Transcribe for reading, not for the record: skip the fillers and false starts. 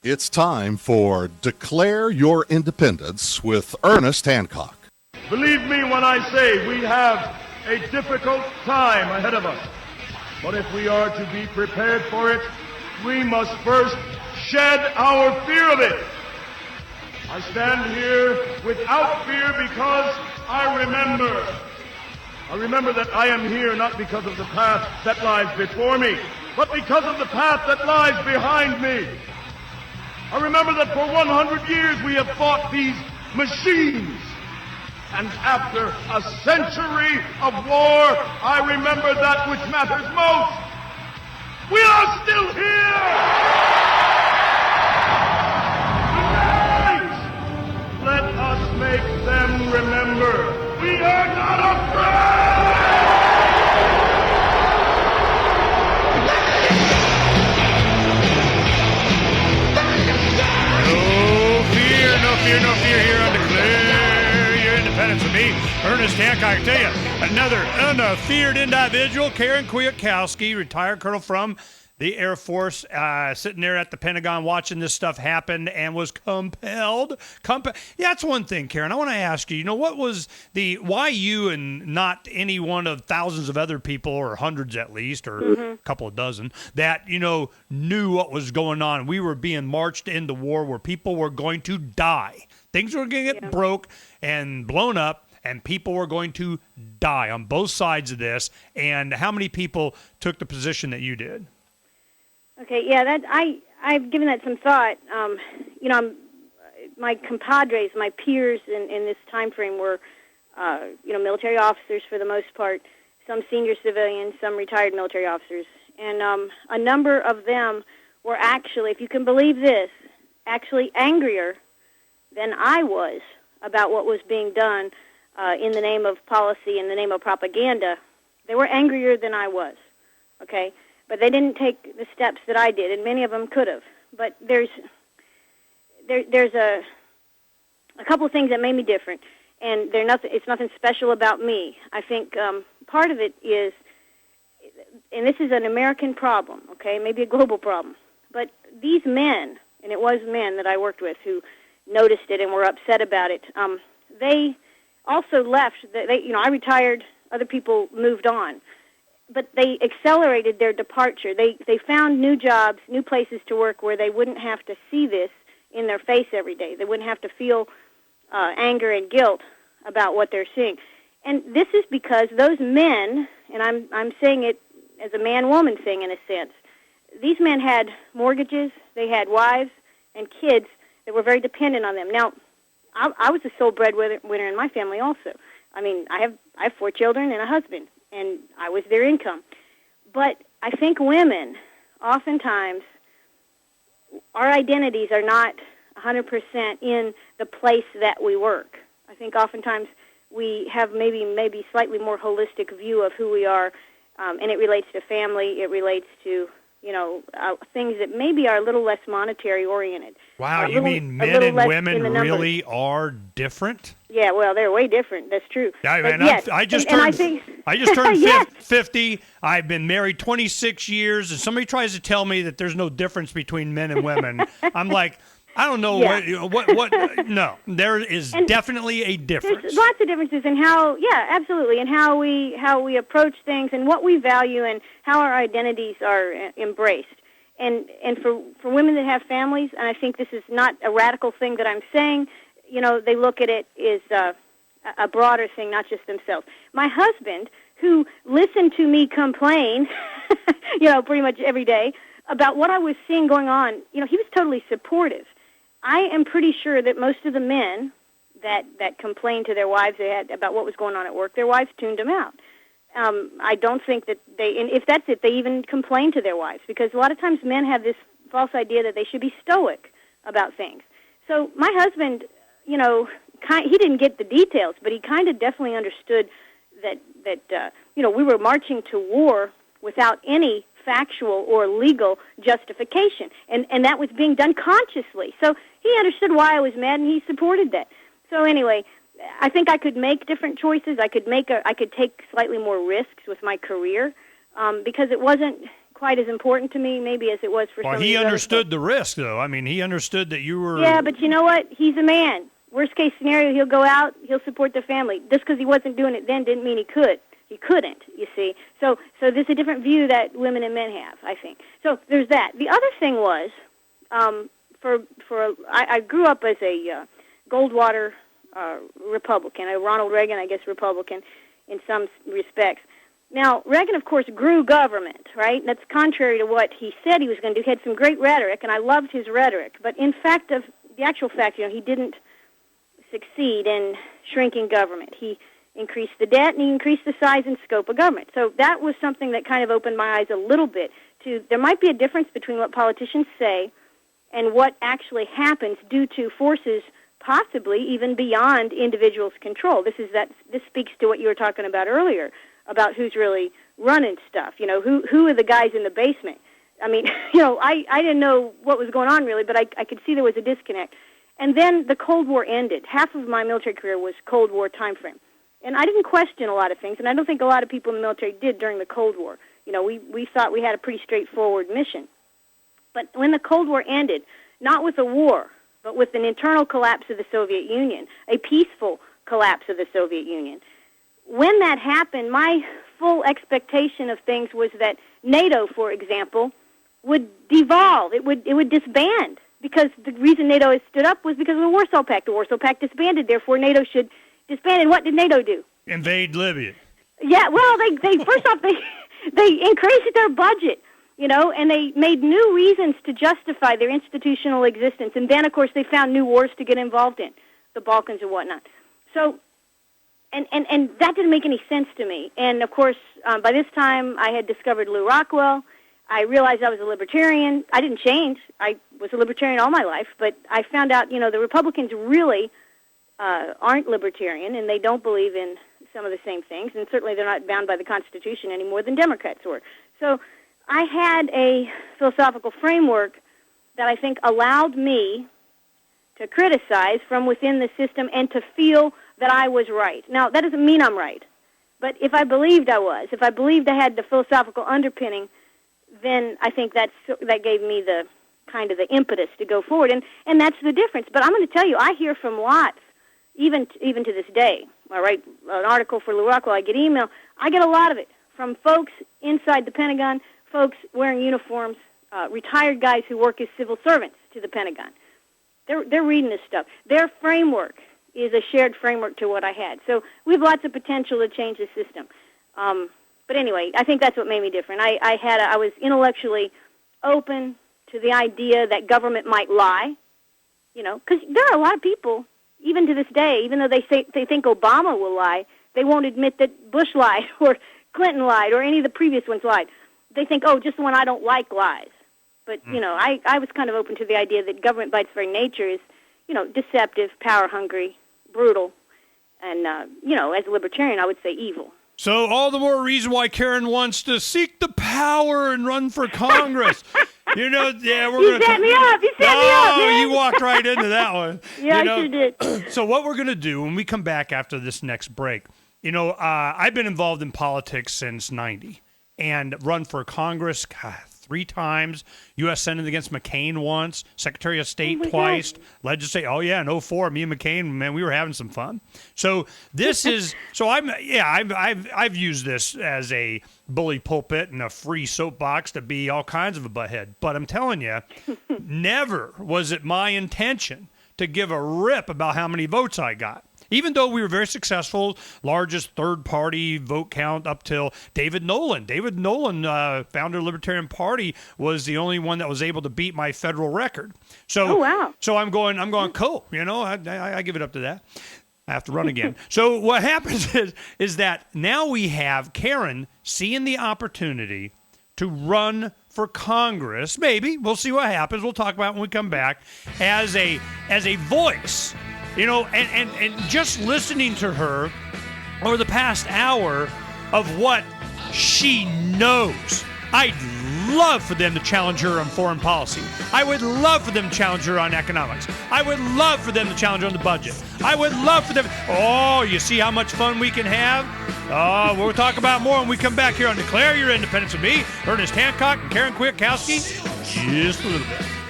It's time for Declare Your Independence with Ernest Hancock. Believe me when I say we have a difficult time ahead of us. But if we are to be prepared for it, we must first shed our fear of it. I stand here without fear because I remember that I am here not because of the path that lies before me, but because of the path that lies behind me. I remember that for 100 years we have fought these machines. And after a century of war, I remember that which matters most. We are still here! Tonight, let us make them remember we are not afraid! No fear here on Declare Your Independence with me, Ernest Hancock. I tell you, another unafeared individual, Kwiatkowski, retired colonel from the Air Force, sitting there at the Pentagon watching this stuff happen and was compelled. Yeah, that's one thing, Karen. I want to ask you, what was why you and not any one of thousands of other people, or hundreds at least, or a couple of dozen, that, knew what was going on? We were being marched into war where people were going to die. Things were going to get broke and blown up, and people were going to die on both sides of this. And how many people took the position that you did? Okay, yeah, I've given that some thought. My compadres, my peers in this time frame were, military officers for the most part, some senior civilians, some retired military officers. And a number of them were actually, if you can believe this, actually angrier than I was about what was being done in the name of policy, in the name of propaganda. They were angrier than I was, okay? But they didn't take the steps that I did, and many of them could have. But there's a couple of things that made me different, and it's nothing special about me. I think part of it is, and this is an American problem, okay, maybe a global problem, but these men, and it was men that I worked with who noticed it and were upset about it, they also left. I retired, other people moved on. But they accelerated their departure. They found new jobs, new places to work where they wouldn't have to see this in their face every day. They wouldn't have to feel anger and guilt about what they're seeing. And this is because those men, and I'm saying it as a man-woman thing in a sense, these men had mortgages, they had wives and kids that were very dependent on them. Now, I was the sole breadwinner in my family also. I mean, I have 4 children and a husband, and I was their income. But I think women, oftentimes, our identities are not 100% in the place that we work. I think oftentimes we have maybe slightly more holistic view of who we are, and it relates to family, it relates to, things that maybe are a little less monetary oriented. Wow, you mean men and women really are different? Yeah, well, they're way different. That's true. I just turned 50. I've been married 26 years, and somebody tries to tell me that there's no difference between men and women. I'm like, I don't know what. No, there is definitely a difference. There's lots of differences in how, absolutely, and how we approach things and what we value and how our identities are embraced. And for women that have families, and I think this is not a radical thing that I'm saying, they look at it as a broader thing, not just themselves. My husband, who listened to me complain, pretty much every day about what I was seeing going on, he was totally supportive. I am pretty sure that most of the men that complained to their wives about what was going on at work, their wives tuned them out. I don't think that and if that's it, they even complain to their wives, because a lot of times men have this false idea that they should be stoic about things. So my husband, he didn't get the details, but he kind of definitely understood that we were marching to war without any factual or legal justification, and that was being done consciously. So he understood why I was mad, and he supported that. So anyway, I think I could make different choices. I could take slightly more risks with my career, because it wasn't quite as important to me, maybe, as it was for some Well, of he these other understood the risk, though. I mean, he understood that you were... Yeah, but you know what? He's a man. Worst case scenario, he'll go out, he'll support the family. Just because he wasn't doing it then didn't mean he could. He couldn't, you see. So there's a different view that women and men have, I think. So there's that. The other thing was, I grew up as a Goldwater Republican, a Ronald Reagan, I guess, Republican in some respects. Now, Reagan, of course, grew government, right? That's contrary to what he said he was going to do. He had some great rhetoric, and I loved his rhetoric. But in fact, the actual fact, he didn't succeed in shrinking government. He increased the debt, and he increased the size and scope of government. So that was something that kind of opened my eyes a little bit to there might be a difference between what politicians say and what actually happens due to forces possibly even beyond individuals' control. This speaks to what you were talking about earlier, about who's really running stuff. Who are the guys in the basement? I mean, I didn't know what was going on really, but I could see there was a disconnect. And then the Cold War ended. Half of my military career was Cold War time frame. And I didn't question a lot of things, and I don't think a lot of people in the military did during the Cold War. We thought we had a pretty straightforward mission. But when the Cold War ended, not with a war, but with an internal collapse of the Soviet Union, a peaceful collapse of the Soviet Union, when that happened, my full expectation of things was that NATO, for example, would devolve. It would disband, because the reason NATO has stood up was because of the Warsaw Pact. The Warsaw Pact disbanded, therefore NATO should disband. And what did NATO do? Invade Libya. Yeah, well, they first off, they increased their budget, and they made new reasons to justify their institutional existence. And then, of course, they found new wars to get involved in, the Balkans and whatnot. So, and that didn't make any sense to me. And, of course, by this time, I had discovered Lew Rockwell. I realized I was a libertarian. I didn't change. I was a libertarian all my life. But I found out, the Republicans really aren't libertarian, and they don't believe in some of the same things. And certainly they're not bound by the Constitution any more than Democrats were. So I had a philosophical framework that I think allowed me to criticize from within the system and to feel that I was right. Now, that doesn't mean I'm right. But if I believed I was, if I believed I had the philosophical underpinning, then I think that gave me the kind of the impetus to go forward. And that's the difference. But I'm going to tell you, I hear from lots, even to this day. I write an article for Lew Rockwell, I get email. I get a lot of it from folks inside the Pentagon, folks wearing uniforms, retired guys who work as civil servants to the Pentagon. They're reading this stuff. Their framework is a shared framework to what I had. So we have lots of potential to change the system. But anyway, I think that's what made me different. I was intellectually open to the idea that government might lie, because there are a lot of people, even to this day, even though they think Obama will lie, they won't admit that Bush lied or Clinton lied or any of the previous ones lied. They think, just the one I don't like lies. But, I was kind of open to the idea that government by its very nature is, deceptive, power-hungry, brutal, and, as a libertarian, I would say evil. So all the more reason why Karen wants to seek the power and run for Congress. We're going to... You set me up, man. You walked right into that one. Yeah, I sure did. So what we're going to do when we come back after this next break, I've been involved in politics since 90 and run for Congress, 3 times, U.S. Senate against McCain once, Secretary of State twice, legislature. Oh yeah, in 2004, me and McCain, man, we were having some fun. So this is, I've used this as a bully pulpit and a free soapbox to be all kinds of a butthead. But I'm telling you, never was it my intention to give a rip about how many votes I got. Even though we were very successful, largest third-party vote count up till David Nolan. David Nolan, founder of the Libertarian Party, was the only one that was able to beat my federal record. So, wow. So I'm going, cool. I give it up to that. I have to run again. So what happens is that now we have Karen seeing the opportunity to run for Congress. Maybe we'll see what happens. We'll talk about it when we come back as a voice. And just listening to her over the past hour of what she knows, I love for them to challenge her on foreign policy. I would love for them to challenge her on economics. I would love for them to challenge her on the budget. I would love for them. Oh, you see how much fun we can have? Oh, we'll talk about more when we come back here on Declare Your Independence with me, Ernest Hancock, and Karen Kwiatkowski. Just a little bit.